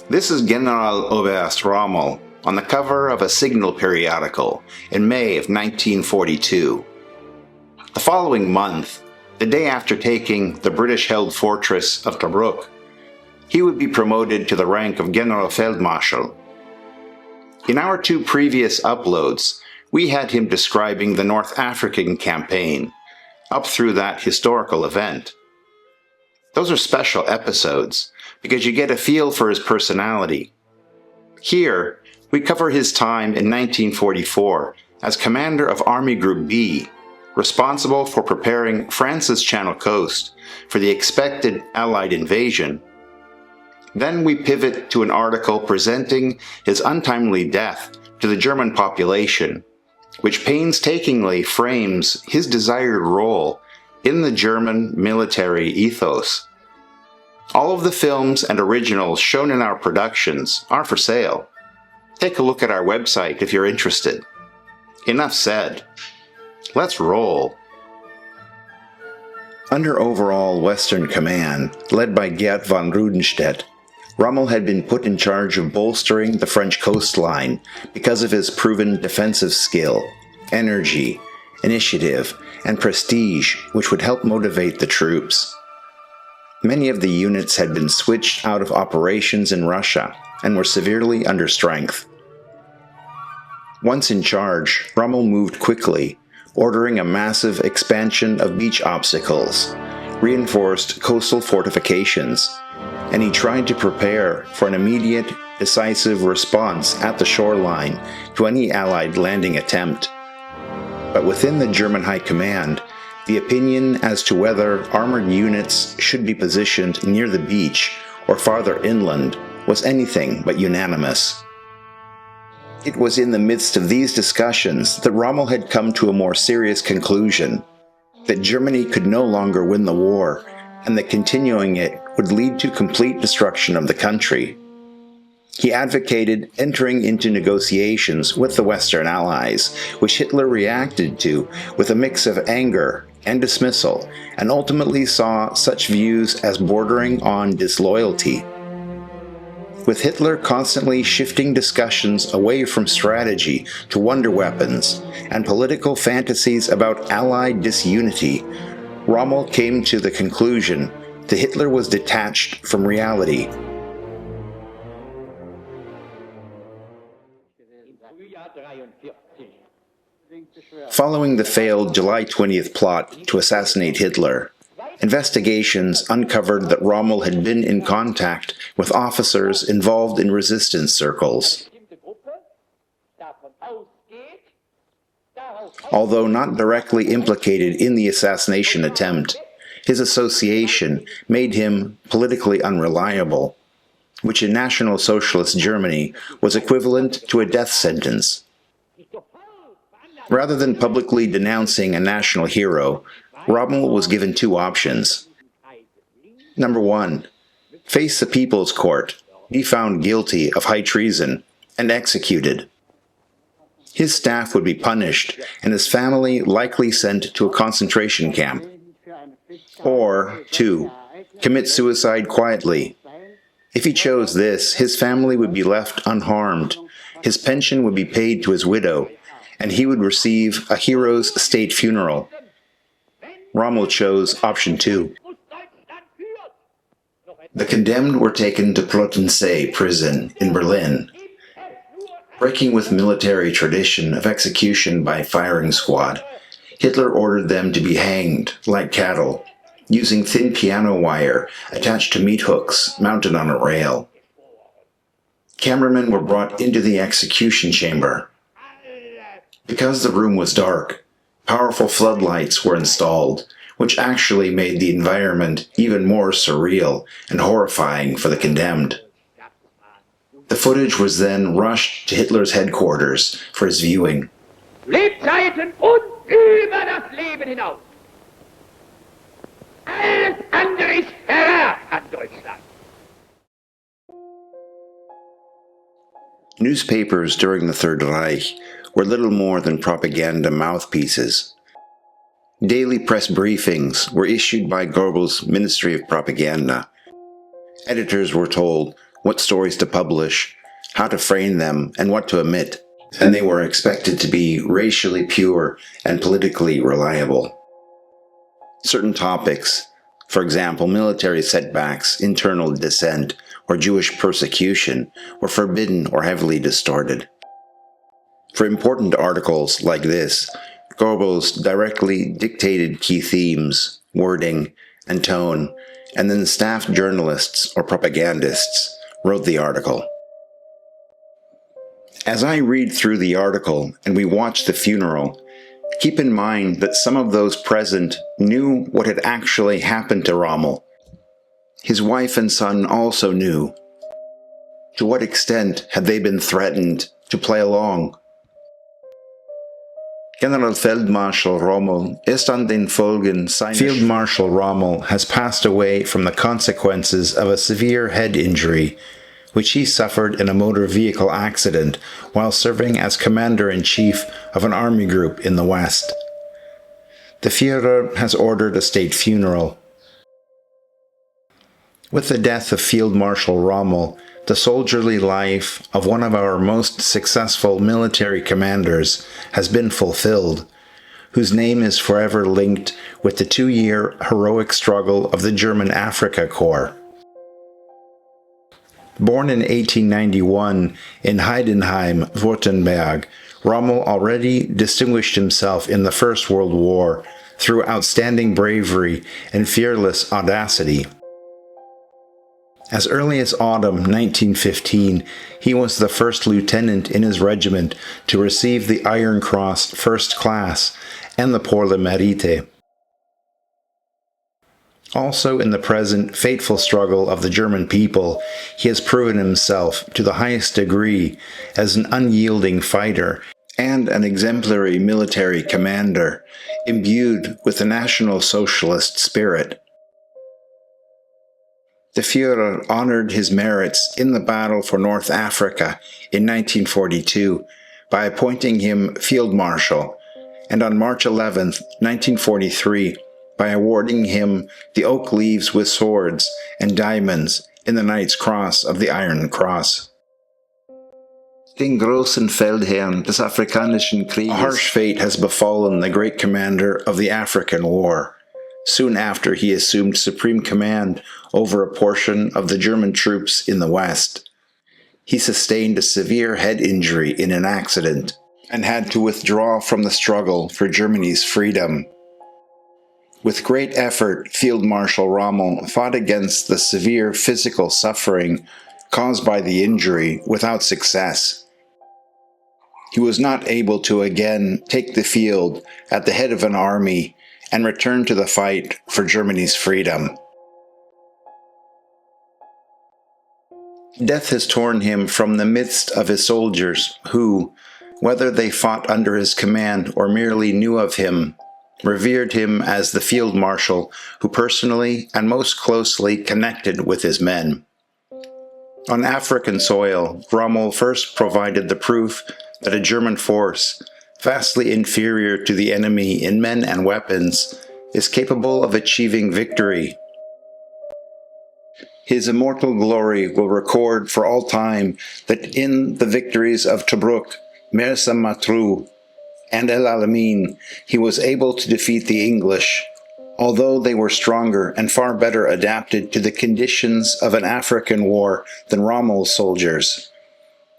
This is General Oberst Rommel on the cover of a signal periodical in May of 1942. The following month, the day after taking the British-held fortress of Tobruk, he would be promoted to the rank of Generalfeldmarschall. In our two previous uploads, we had him describing the North African campaign, up through that historical event. Those are special episodes, because you get a feel for his personality. Here, we cover his time in 1944 as commander of Army Group B, responsible for preparing France's Channel coast for the expected Allied invasion. Then we pivot to an article presenting his untimely death to the German population, which painstakingly frames his desired role in the German military ethos. All of the films and originals shown in our productions are for sale. Take a look at our website if you're interested. Enough said. Let's roll. Under overall Western Command, led by Gerd von Rundstedt, Rommel had been put in charge of bolstering the French coastline because of his proven defensive skill, energy, initiative, and prestige, which would help motivate the troops. Many of the units had been switched out of operations in Russia and were severely under strength. Once in charge, Rommel moved quickly, ordering a massive expansion of beach obstacles, reinforced coastal fortifications, and he tried to prepare for an immediate, decisive response at the shoreline to any Allied landing attempt. But within the German High Command, the opinion as to whether armored units should be positioned near the beach or farther inland was anything but unanimous. It was in the midst of these discussions that Rommel had come to a more serious conclusion, that Germany could no longer win the war, and that continuing it would lead to complete destruction of the country. He advocated entering into negotiations with the Western Allies, which Hitler reacted to with a mix of anger and dismissal, and ultimately saw such views as bordering on disloyalty. With Hitler constantly shifting discussions away from strategy to wonder weapons and political fantasies about Allied disunity, Rommel came to the conclusion that Hitler was detached from reality. Following the failed July 20th plot to assassinate Hitler, investigations uncovered that Rommel had been in contact with officers involved in resistance circles. Although not directly implicated in the assassination attempt, his association made him politically unreliable, which in National Socialist Germany was equivalent to a death sentence. Rather than publicly denouncing a national hero, Rommel was given two options. Number one, face the People's Court, be found guilty of high treason, and executed. His staff would be punished, and his family likely sent to a concentration camp. Or, two, commit suicide quietly. If he chose this, his family would be left unharmed, his pension would be paid to his widow, and he would receive a hero's state funeral. Rommel chose option 2. The condemned were taken to Plötzensee prison in Berlin. Breaking with military tradition of execution by firing squad, Hitler ordered them to be hanged like cattle, using thin piano wire attached to meat hooks mounted on a rail. Cameramen were brought into the execution chamber. Because the room was dark, powerful floodlights were installed, which actually made the environment even more surreal and horrifying for the condemned. The footage was then rushed to Hitler's headquarters for his viewing. Lebzeiten und über das Leben hinaus. Alles andere ist Verrat an Deutschland. Newspapers during the Third Reich were little more than propaganda mouthpieces. Daily press briefings were issued by Goebbels' Ministry of Propaganda. Editors were told what stories to publish, how to frame them, and what to omit, and they were expected to be racially pure and politically reliable. Certain topics, for example, military setbacks, internal dissent, or Jewish persecution, were forbidden or heavily distorted. For important articles like this, Goebbels directly dictated key themes, wording, and tone, and then staff journalists or propagandists wrote the article. As I read through the article and we watch the funeral, keep in mind that some of those present knew what had actually happened to Rommel. His wife and son also knew. To what extent had they been threatened to play along? Generalfeldmarschall Rommel ist an den Folgen seiner Field Marshal Rommel has passed away from the consequences of a severe head injury, which he suffered in a motor vehicle accident while serving as commander-in-chief of an army group in the West. The Führer has ordered a state funeral. With the death of Field Marshal Rommel, the soldierly life of one of our most successful military commanders has been fulfilled, whose name is forever linked with the 2-year heroic struggle of the German Afrika Korps. Born in 1891 in Heidenheim, Württemberg, Rommel already distinguished himself in the First World War through outstanding bravery and fearless audacity. As early as autumn 1915, he was the first lieutenant in his regiment to receive the Iron Cross First Class and the Pour le Mérite. Also in the present fateful struggle of the German people, he has proven himself to the highest degree as an unyielding fighter and an exemplary military commander, imbued with the National Socialist spirit. The Führer honored his merits in the battle for North Africa in 1942 by appointing him Field Marshal, and on March 11, 1943, by awarding him the oak leaves with swords and diamonds in the Knight's Cross of the Iron Cross. Den großen Feldherrn des Afrikanischen Krieges. A harsh fate has befallen the great commander of the African War. Soon after he assumed supreme command over a portion of the German troops in the West, he sustained a severe head injury in an accident and had to withdraw from the struggle for Germany's freedom. With great effort, Field Marshal Rommel fought against the severe physical suffering caused by the injury without success. He was not able to again take the field at the head of an army and return to the fight for Germany's freedom. Death has torn him from the midst of his soldiers who, whether they fought under his command or merely knew of him, revered him as the field marshal who personally and most closely connected with his men. On African soil, Rommel first provided the proof that a German force, vastly inferior to the enemy in men and weapons, is capable of achieving victory. His immortal glory will record for all time that in the victories of Tobruk, Mersa Matruh, and El Alamein, he was able to defeat the English, although they were stronger and far better adapted to the conditions of an African war than Rommel's soldiers.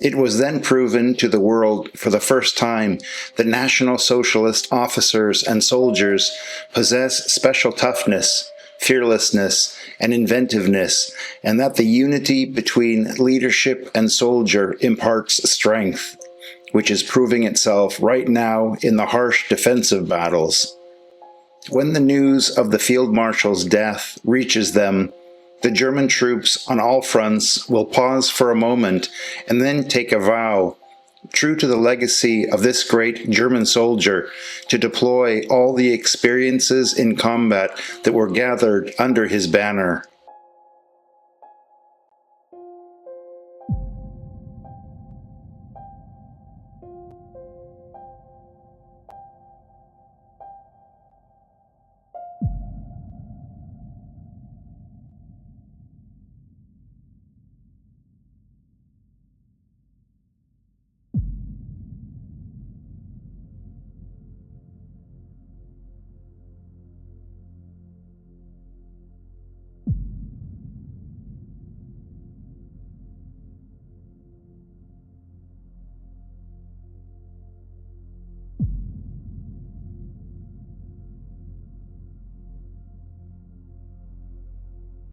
It was then proven to the world for the first time that National Socialist officers and soldiers possess special toughness, fearlessness, and inventiveness, and that the unity between leadership and soldier imparts strength, which is proving itself right now in the harsh defensive battles. When the news of the Field Marshal's death reaches them, the German troops on all fronts will pause for a moment and then take a vow, true to the legacy of this great German soldier, to deploy all the experiences in combat that were gathered under his banner.